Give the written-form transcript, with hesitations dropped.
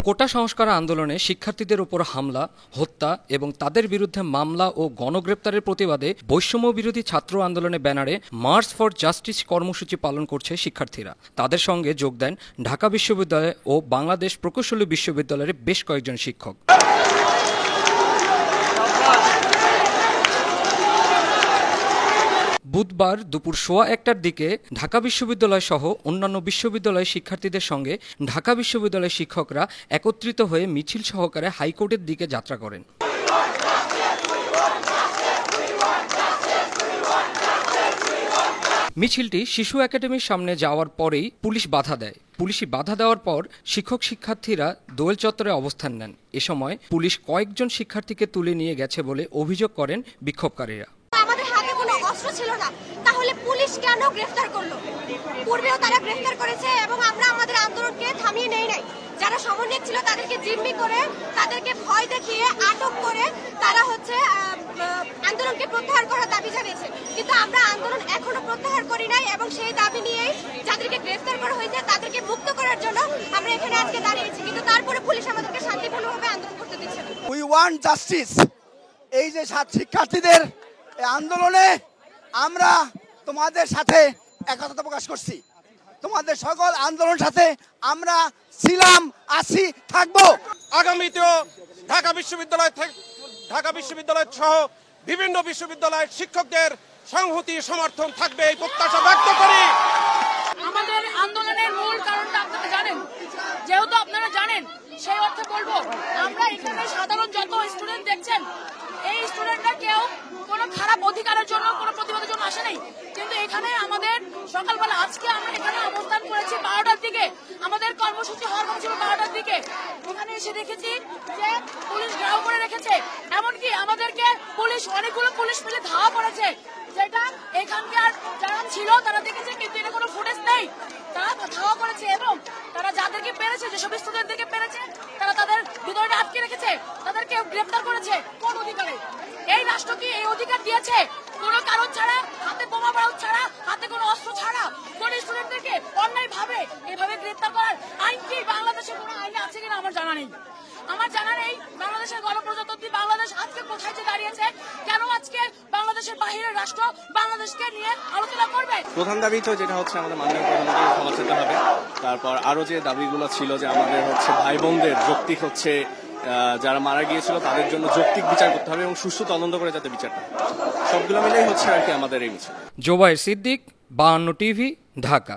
কোটা সংস্কার আন্দোলনে শিক্ষার্থীদের উপর হামলা, হত্যা এবং তাদের বিরুদ্ধে মামলা ও গণগ্রেপ্তারের প্রতিবাদে বৈষম্য বিরোধী ছাত্র আন্দোলনের ব্যানারে মার্চ ফর জাস্টিস কর্মসূচি পালন করছে শিক্ষার্থীরা। তাদের সঙ্গে যোগ দেন ঢাকা বিশ্ববিদ্যালয় ও বাংলাদেশ প্রকৌশলী বিশ্ববিদ্যালয়ের বেশ কয়েকজন শিক্ষক। বুধবার দুপুর 1:15টার দিকে ঢাকা বিশ্ববিদ্যালয় সহ অন্যান্য বিশ্ববিদ্যালয়ের শিক্ষার্থীদের সঙ্গে ঢাকা বিশ্ববিদ্যালয়ের শিক্ষকরা একত্রিত হয়ে মিছিল সহকারে হাইকোর্টের দিকে যাত্রা করেন। মিছিলটি শিশু একাডেমির সামনে যাওয়ার পরেই পুলিশ বাধা দেয়। পুলিশি বাধা দেওয়ার পর শিক্ষক শিক্ষার্থীরা দোয়েল চত্বরে অবস্থান নেন। এ সময় পুলিশ কয়েকজন শিক্ষার্থীকে তুলে নিয়ে গেছে বলে অভিযোগ করেন বিক্ষোভকারীরা। আমাদের হাতে কোনো অস্ত্র ছিল না, তাহলে পুলিশ কেন গ্রেফতার করলো? পূর্বেও তারা গ্রেফতার করেছে এবং আমরা আমাদের আন্দোলনকে থামিয়ে নেই নাই। যারা সমন্বয়ক ছিল তাদেরকে জিম্মি করে, তাদেরকে ভয় দেখিয়ে আটক করে তারা আন্দোলনকে প্রত্যাহার করার দাবি জানিয়েছে, কিন্তু আমরা আন্দোলন এখনো প্রত্যাহার করি নাই এবং সেই দাবি নিয়েই যাদেরকে গ্রেফতার করা হয়েছে তাদেরকে মুক্ত করার জন্য আমরা এখানে আজকে দাঁড়িয়েছি। কিন্তু তারপরে পুলিশ আমাদেরকে শান্তিপূর্ণভাবে আন্দোলন করতে দিচ্ছে না। We want justice. এই যে শিক্ষার্থীদের আন্দোলনে আমরা তোমাদের সাথে একতা প্রকাশ করছি। তোমাদের সকল আন্দোলনের সাথে আমরা ছিলাম, আছি, থাকবো। আগামীতেও ঢাকা বিশ্ববিদ্যালয় সহ বিভিন্ন বিশ্ববিদ্যালয়ের শিক্ষকদের সংহতি সমর্থন থাকবে এই প্রত্যাশা ব্যক্ত করি। আমাদের আন্দোলনের মূল কারণটা আপনারা জানেন, যেহেতু আপনারা জানেন সেই অর্থে বলবো, আমরা এখানে সাধারণ যত স্টুডেন্ট দেখছেন, এই স্টুডেন্টরা কেউ কোনো খারাপ অধিকারের জন্য কোনো প্রতিবাদের জন্য আসে নাই, কিন্তু এখানে আমাদের সকালবেলা আজকে আমরা এখানে অবস্থান করেছি 12টার দিকে। আমাদের কর্মসূচি হওয়ার কথা ছিল 12টার দিকে। এখানে এসে দেখেছি যে পুলিশ ঘেরাও করে রেখেছে, এমনকি আমাদেরকে অনেকগুলো পুলিশ মিলে ধাওয়া করেছে, যেটা এখানকার যারা ছিল তারা দেখেছে, কিন্তু এটা কোনো ফুটেজ নেই। তারা ধাওয়া করেছে এবং তারা যাদেরকে পেরেছে, যেসব স্টুডেন্টদেরকে পেরেছে, তারা তাদের ভিতরে আটকে রেখেছে, তাদেরকে গ্রেফতার করেছে। কোন অধিকারে? এই রাষ্ট্র কি এই অধিকার দিয়েছে? কোনো কারণ ছাড়া, হাতে বোমা বারুদ ছাড়া, হাতে কোনো অস্ত্র ছাড়া কোন স্টুডেন্টদেরকে অন্যায় ভাবে এভাবে গ্রেফতার করার আইন কি বাংলাদেশের কোনো আইনে আছে কিনা আমার জানা নেই। বাংলাদেশের গণপ্রজাতন্ত্রী বাংলাদেশ আজকে কোথায় যে দাঁড়িয়েছে? কেন আজকে বাংলাদেশের বাহিরের রাষ্ট্র বাংলাদেশকে নিয়ে আলোচনা করবে? প্রধান দাবি তো যেটা হচ্ছে আমাদের মাননীয় প্রধানমন্ত্রীকে ক্ষমা চাইতে হবে। তারপর আরো যে দাবিগুলো ছিল যে আমাদের ভাই বোনদের যৌক্তিক যারা মারা গিয়েছিল তাদের জন্য যৌক্তিক বিচার করতে হবে এবং সুষ্ঠু তদন্ত করে যাতে বিচারটা, সবগুলো মিলেই আর কি আমাদের এই মিছিল। জোবায়ের সিদ্দিক, 52 টিভি, ঢাকা।